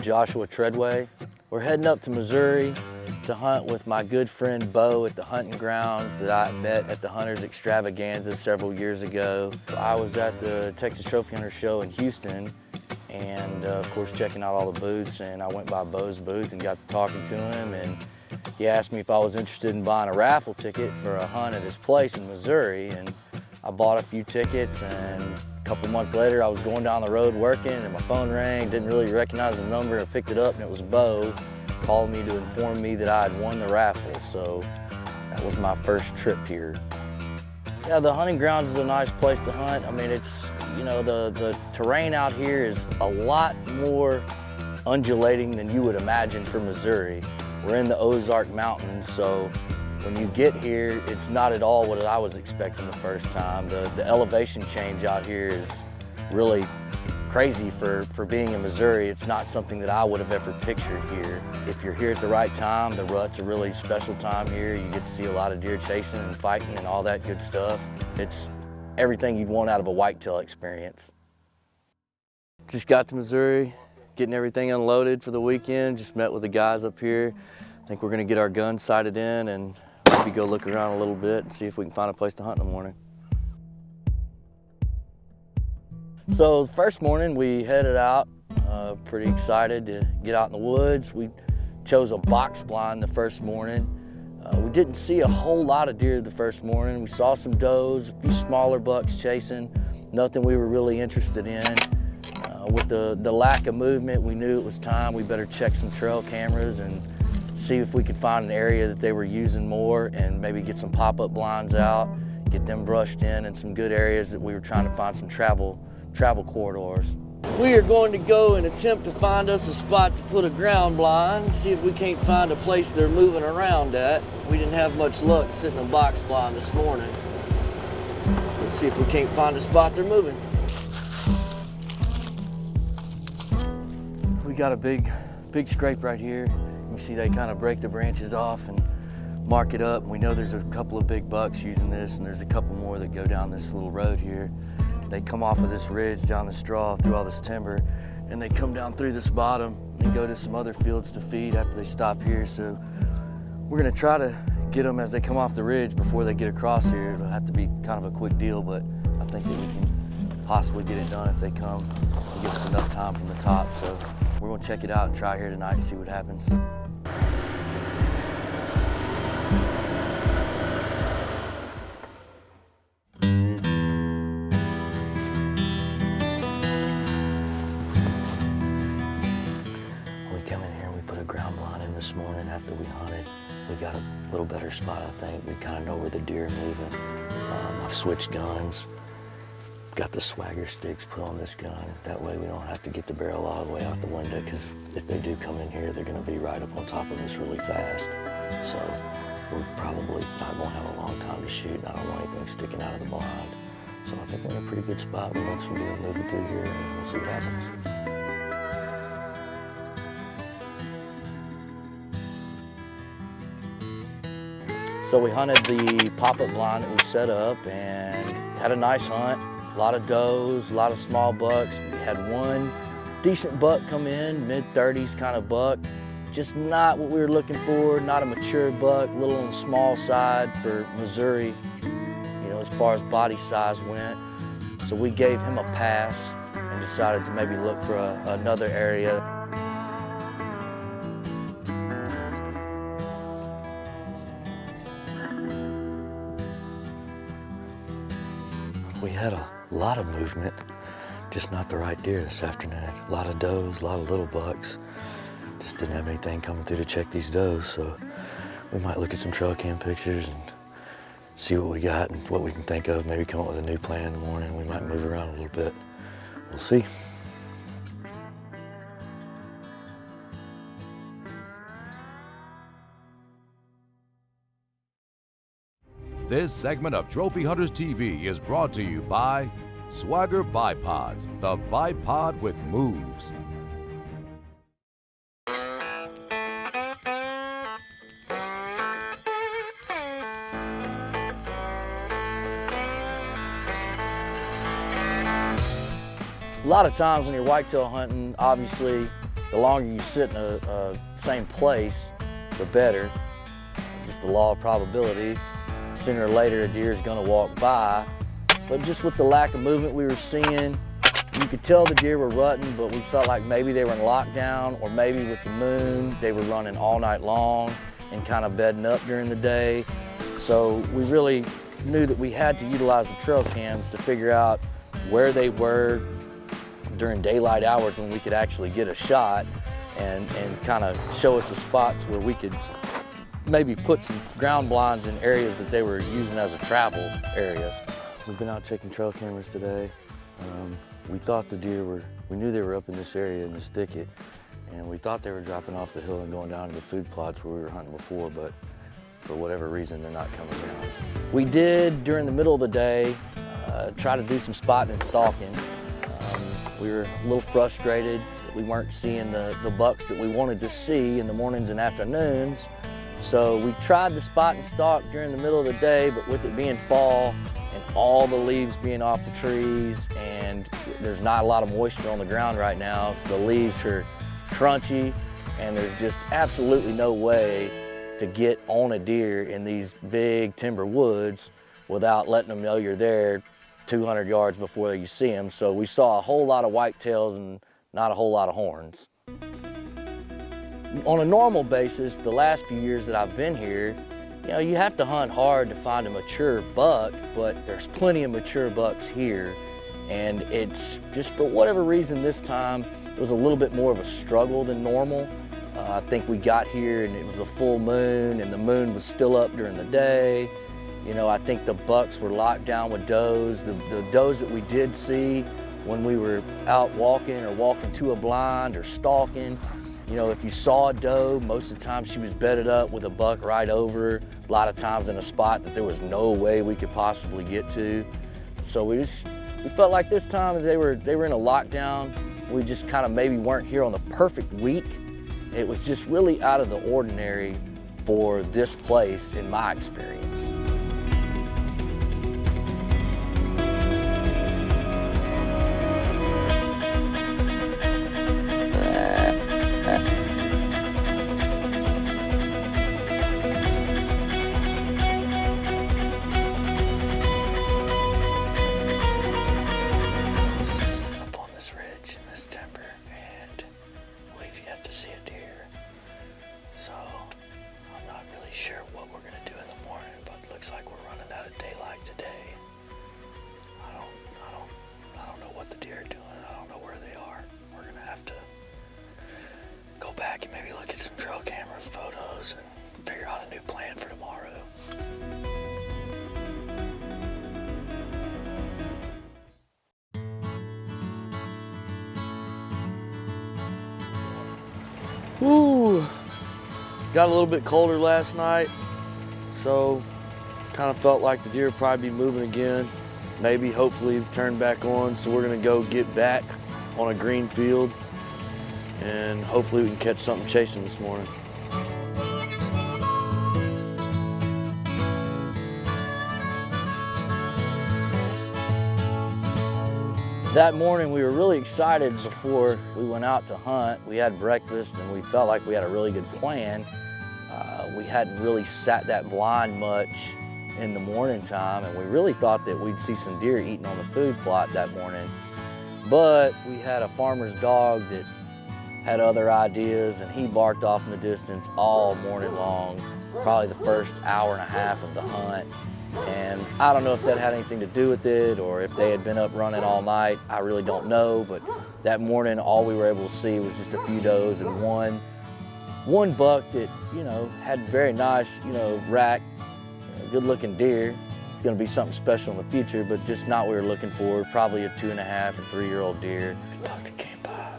Joshua Treadway. We're heading up to Missouri to hunt with my good friend Bo at the hunting grounds that I met at the Hunters Extravaganza several years ago. I was at the Texas Trophy Hunter Show in Houston and of course checking out all the booths, and I went by Bo's booth and got to talking to him, and he asked me if I was interested in buying a raffle ticket for a hunt at his place in Missouri, and I bought a few tickets, and a couple months later I was going down the road working and my phone rang, didn't really recognize the number. I picked it up and it was Bo calling me to inform me that I had won the raffle, so that was my first trip here. Yeah, the hunting grounds is a nice place to hunt. I mean, it's, you know, the terrain out here is a lot more undulating than you would imagine for Missouri. We're in the Ozark Mountains, so when you get here, it's not at all what I was expecting the first time. The elevation change out here is really crazy for being in Missouri. It's not something that I would have ever pictured here. If you're here at the right time, the rut's a really special time here. You get to see a lot of deer chasing and fighting and all that good stuff. It's everything you'd want out of a whitetail experience. Just got to Missouri, getting everything unloaded for the weekend. Just met with the guys up here. I think we're gonna get our guns sighted in and maybe go look around a little bit and see if we can find a place to hunt in the morning. So the first morning we headed out, pretty excited to get out in the woods. We chose a box blind the first morning. We didn't see a whole lot of deer the first morning. We saw some does, a few smaller bucks chasing, nothing we were really interested in. With the lack of movement, we knew it was time. We better check some trail cameras and see if we could find an area that they were using more and maybe get some pop-up blinds out, get them brushed in some good areas that we were trying to find some travel corridors. We are going to go and attempt to find us a spot to put a ground blind, see if we can't find a place they're moving around at. We didn't have much luck sitting a box blind this morning. Let's see if we can't find a spot they're moving. We got a big scrape right here. You see they kind of break the branches off and mark it up. We know there's a couple of big bucks using this, and there's a couple more that go down this little road here. They come off of this ridge down the straw through all this timber, and they come down through this bottom and go to some other fields to feed after they stop here. So we're gonna try to get them as they come off the ridge before they get across here. It'll have to be kind of a quick deal, but I think that we can possibly get it done if they come and give us enough time from the top. So we're gonna check it out and try here tonight and see what happens. Ground blind in this morning after we hunted. We got a little better spot, I think. We kind of know where the deer are moving. I've switched guns, got the swagger sticks put on this gun. That way we don't have to get the barrel all the way out the window, because if they do come in here, they're gonna be right up on top of us really fast. So we're probably not gonna have a long time to shoot, and I don't want anything sticking out of the blind. So I think we're in a pretty good spot. We want some deer moving through here, and we'll see what happens. So we hunted the pop-up blind that we set up and had a nice hunt. A lot of does, a lot of small bucks. We had one decent buck come in, mid-30s kind of buck. Just not what we were looking for, not a mature buck, a little on the small side for Missouri, you know, as far as body size went. So we gave him a pass and decided to maybe look for another area. We had a lot of movement, just not the right deer this afternoon. A lot of does, a lot of little bucks. Just didn't have anything coming through to check these does, so we might look at some trail cam pictures and see what we got and what we can think of. Maybe come up with a new plan in the morning. We might move around a little bit. We'll see. This segment of Trophy Hunters TV is brought to you by Swagger Bipods, the bipod with moves. A lot of times when you're whitetail hunting, obviously the longer you sit in a same place, the better. Just the law of probability. Sooner or later, a deer is going to walk by. But just with the lack of movement we were seeing, you could tell the deer were rutting, but we felt like maybe they were in lockdown, or maybe with the moon, they were running all night long and kind of bedding up during the day. So we really knew that we had to utilize the trail cams to figure out where they were during daylight hours when we could actually get a shot and kind of show us the spots where we could maybe put some ground blinds in areas that they were using as a travel areas. We've been out checking trail cameras today. We thought the deer we knew they were up in this area in this thicket, and we thought they were dropping off the hill and going down to the food plots where we were hunting before, but for whatever reason, they're not coming down. We did, during the middle of the day, try to do some spotting and stalking. We were a little frustrated that we weren't seeing the bucks that we wanted to see in the mornings and afternoons. So we tried to spot and stalk during the middle of the day, but with it being fall and all the leaves being off the trees, and there's not a lot of moisture on the ground right now, so the leaves are crunchy, and there's just absolutely no way to get on a deer in these big timber woods without letting them know you're there 200 yards before you see them. So we saw a whole lot of whitetails and not a whole lot of horns. On a normal basis, the last few years that I've been here, you have to hunt hard to find a mature buck, but there's plenty of mature bucks here. And it's just, for whatever reason this time, it was a little bit more of a struggle than normal. I think we got here and it was a full moon, and the moon was still up during the day. I think the bucks were locked down with does. The does that we did see when we were out walking or walking to a blind or stalking, if you saw a doe, most of the time she was bedded up with a buck right over her, a lot of times in a spot that there was no way we could possibly get to. So we felt like this time they were in a lockdown. We just kind of maybe weren't here on the perfect week. It was just really out of the ordinary for this place in my experience. Back and maybe look at some trail camera photos and figure out a new plan for tomorrow. Woo! Got a little bit colder last night, so kind of felt like the deer would probably be moving again. Maybe, hopefully, turn back on. So we're gonna go get back on a green field, and hopefully we can catch something chasing this morning. That morning we were really excited before we went out to hunt. We had breakfast and we felt like we had a really good plan. We hadn't really sat that blind much in the morning time, and we really thought that we'd see some deer eating on the food plot that morning. But we had a farmer's dog that had other ideas, and he barked off in the distance all morning long, probably the first hour and a half of the hunt. And I don't know if that had anything to do with it or if they had been up running all night. I really don't know, but that morning all we were able to see was just a few does and one buck that, had very nice, rack, good looking deer. It's gonna be something special in the future, but just not what we were looking for. Probably a 2.5 and 3-year-old deer. Good buck that came by.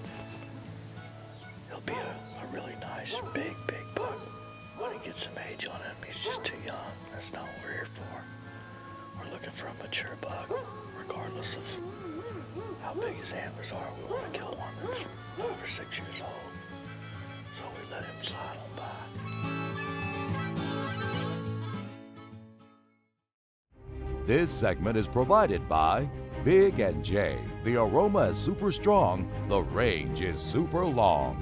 He'll be a really nice, big buck. When he gets some age on him, he's just too young. That's not what we're here for. We're looking for a mature buck, regardless of how big his antlers are. We want to kill one that's 5 or 6 years old. So we let him slide on by. This segment is provided by Big and J. The aroma is super strong, the range is super long.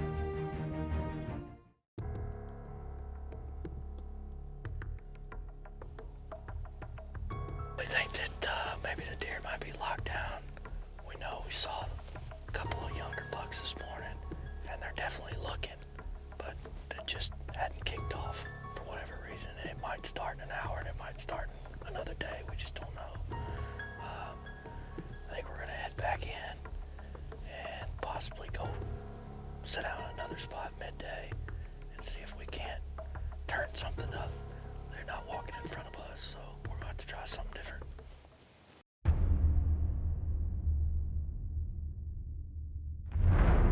something different.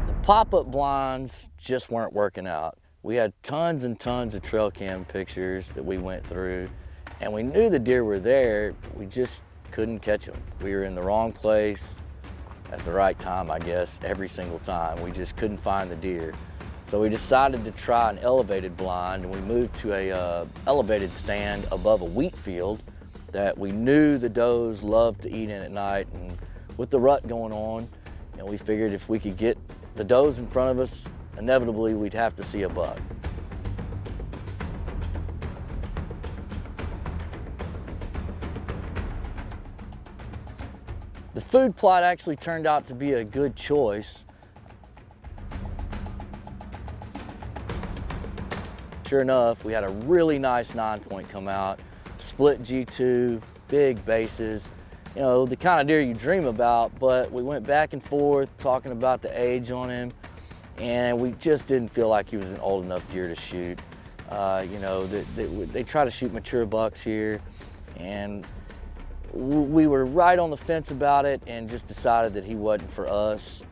The pop-up blinds just weren't working out. We had tons and tons of trail cam pictures that we went through, and we knew the deer were there, but we just couldn't catch them. We were in the wrong place at the right time, I guess, every single time. We just couldn't find the deer. So we decided to try an elevated blind, and we moved to a elevated stand above a wheat field that we knew the does loved to eat in at night. And with the rut going on, we figured if we could get the does in front of us, inevitably we'd have to see a buck. The food plot actually turned out to be a good choice. Sure enough, we had a really nice 9-point come out, split G2, big bases, the kind of deer you dream about, but we went back and forth talking about the age on him, and we just didn't feel like he was an old enough deer to shoot. They try to shoot mature bucks here, and we were right on the fence about it and just decided that he wasn't for us.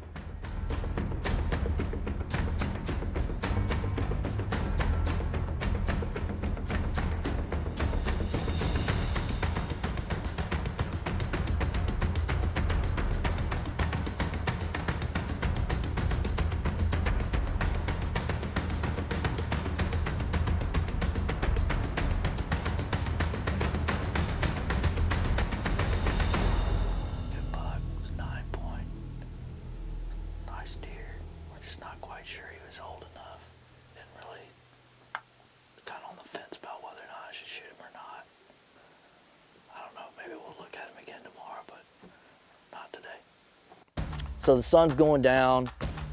So the sun's going down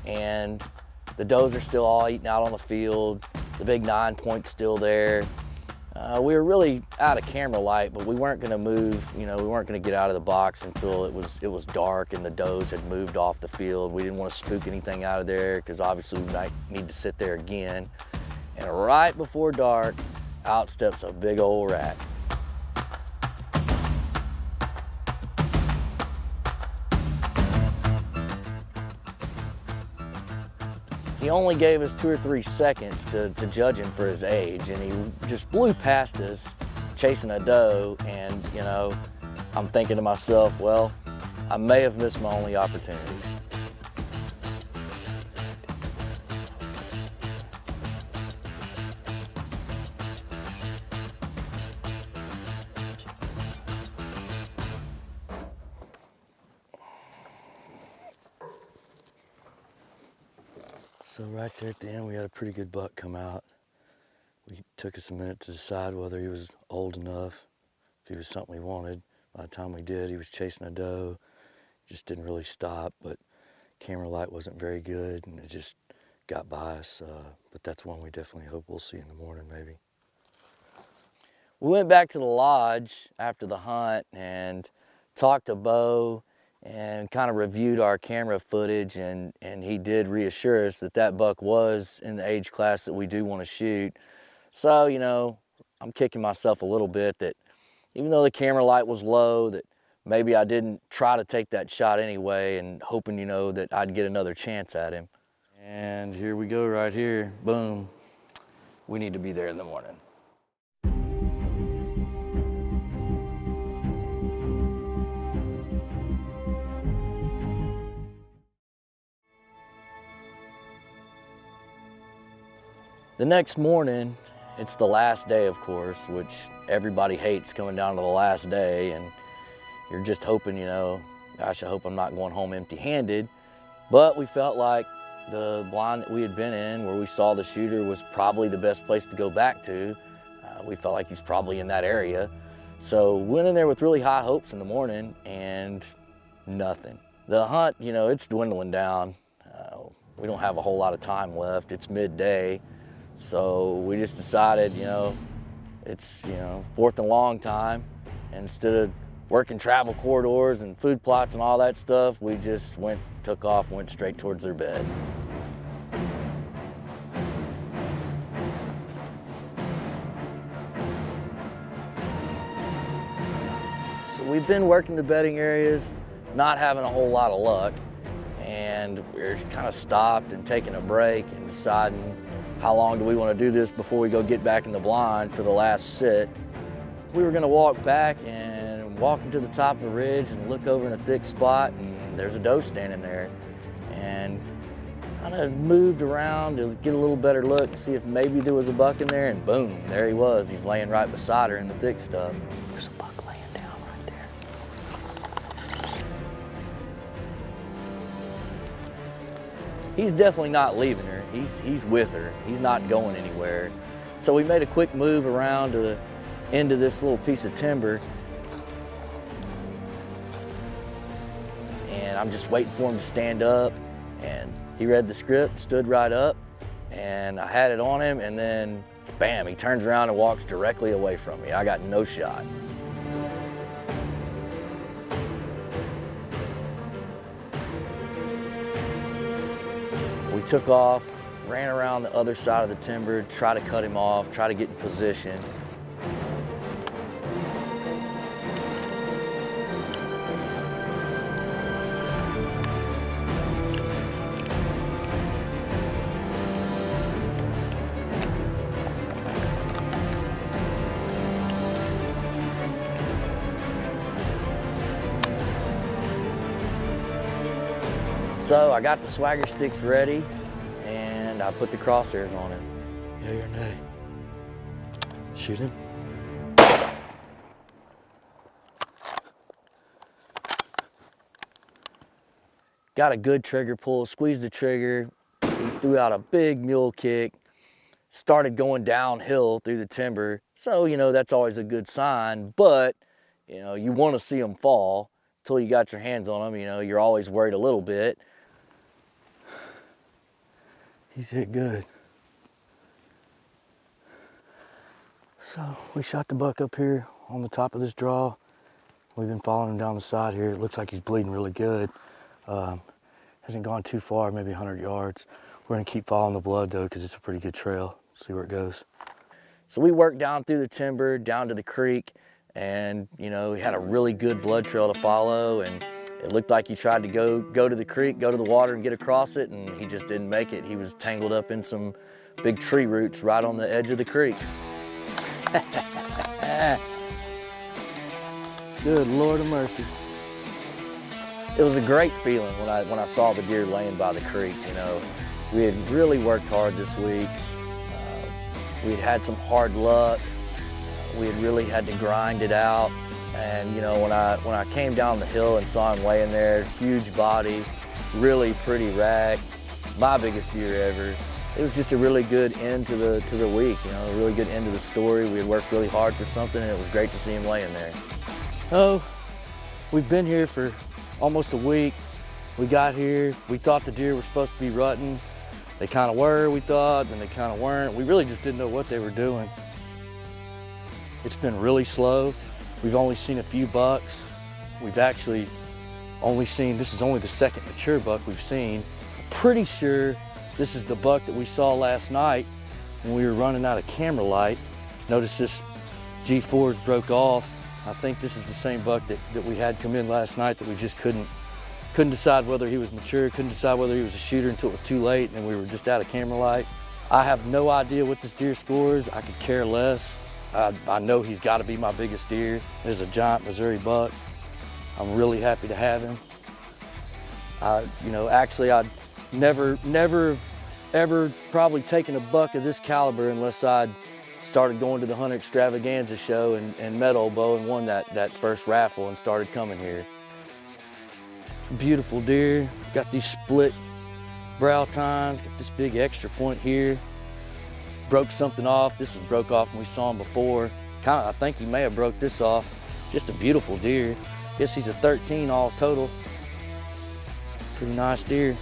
and the does are still all eating out on the field. The big 9-point's still there. We were really out of camera light, but we weren't gonna move, we weren't gonna get out of the box until it was dark and the does had moved off the field. We didn't want to spook anything out of there because obviously we might need to sit there again. And right before dark, out steps a big old rat. He only gave us 2 or 3 seconds to judge him for his age, and he just blew past us chasing a doe, and I'm thinking to myself, well, I may have missed my only opportunity. So right there at the end, we had a pretty good buck come out. It took us a minute to decide whether he was old enough, if he was something we wanted. By the time we did, he was chasing a doe. Just didn't really stop, but camera light wasn't very good, and it just got by us. But that's one we definitely hope we'll see in the morning, maybe. We went back to the lodge after the hunt and talked to Bo and kind of reviewed our camera footage, and he did reassure us that that buck was in the age class that we do want to shoot. So, I'm kicking myself a little bit that even though the camera light was low, that maybe I didn't try to take that shot anyway, and hoping, that I'd get another chance at him. And here we go right here, boom. We need to be there in the morning. The next morning, it's the last day, of course, which everybody hates coming down to the last day, and you're just hoping, gosh, I hope I'm not going home empty-handed. But we felt like the blind that we had been in, where we saw the shooter, was probably the best place to go back to. We felt like he's probably in that area. So went in there with really high hopes in the morning, and nothing. The hunt, it's dwindling down. We don't have a whole lot of time left. It's midday. So we just decided, it's, 4th and long time. And instead of working travel corridors and food plots and all that stuff, we just took off, went straight towards their bed. we've been working the bedding areas, not having a whole lot of luck, and we're kind of stopped and taking a break and deciding how long do we want to do this before we go get back in the blind for the last sit. We were going to walk back and walk into the top of a ridge and look over in a thick spot, and there's a doe standing there. And kind of moved around to get a little better look and see if maybe there was a buck in there, and boom, there he was. He's laying right beside her in the thick stuff. There's a buck laying down right there. He's definitely not leaving her. He's with her. He's not going anywhere. So we made a quick move around to the end of this little piece of timber. And I'm just waiting for him to stand up, and he read the script, stood right up, and I had it on him, and then bam, he turns around and walks directly away from me. I got no shot. We took off, ran around the other side of the timber, try to cut him off, try to get in position. So I got the swagger sticks ready, and I put the crosshairs on him. Yay or nay? Shoot him. Got a good trigger pull, squeezed the trigger, he threw out a big mule kick, started going downhill through the timber. So, you know, that's always a good sign, but, you know, you want to see him fall until you got your hands on him. You know, you're always worried a little bit. He's hit good. So we shot the buck up here on the top of this draw. We've been following him down the side here. It looks like he's bleeding really good. Hasn't gone too far, maybe 100 yards. We're gonna keep following the blood though, because it's a pretty good trail. See where it goes. So we worked down through the timber, down to the creek, and you know, we had a really good blood trail to follow, and it looked like he tried to go to the creek, go to the water and get across it, and he just didn't make it. He was tangled up in some big tree roots right on the edge of the creek. Good Lord of mercy. It was a great feeling when I saw the deer laying by the creek. You know, we had really worked hard this week. We had had some hard luck. We had really had to grind it out. And you know, when I came down the hill and saw him laying there, huge body, really pretty rack, my biggest deer ever. It was just a really good end to the week, you know, a really good end to the story. We had worked really hard for something, and it was great to see him laying there. Oh, we've been here for almost a week. We got here, we thought the deer were supposed to be rutting. They kind of were, we thought, then they kind of weren't. We really just didn't know what they were doing. It's been really slow. We've only seen a few bucks. We've actually only seen, this is only the second mature buck we've seen. Pretty sure this is the buck that we saw last night when we were running out of camera light. Notice this G4s broke off. I think this is the same buck that we had come in last night that we just couldn't decide whether he was mature, couldn't decide whether he was a shooter until it was too late and we were just out of camera light. I have no idea what this deer scores. I could care less. I know he's got to be my biggest deer. This is a giant Missouri buck. I'm really happy to have him. You know, actually, I'd never, ever probably taken a buck of this caliber unless I'd started going to the Hunter Extravaganza show and met old Bo and won that first raffle and started coming here. Beautiful deer. Got these split brow tines. Got this big extra point here. Broke something off. This was broke off when we saw him before. I think he may have broke this off. Just a beautiful deer. Guess he's a 13 all total. Pretty nice deer.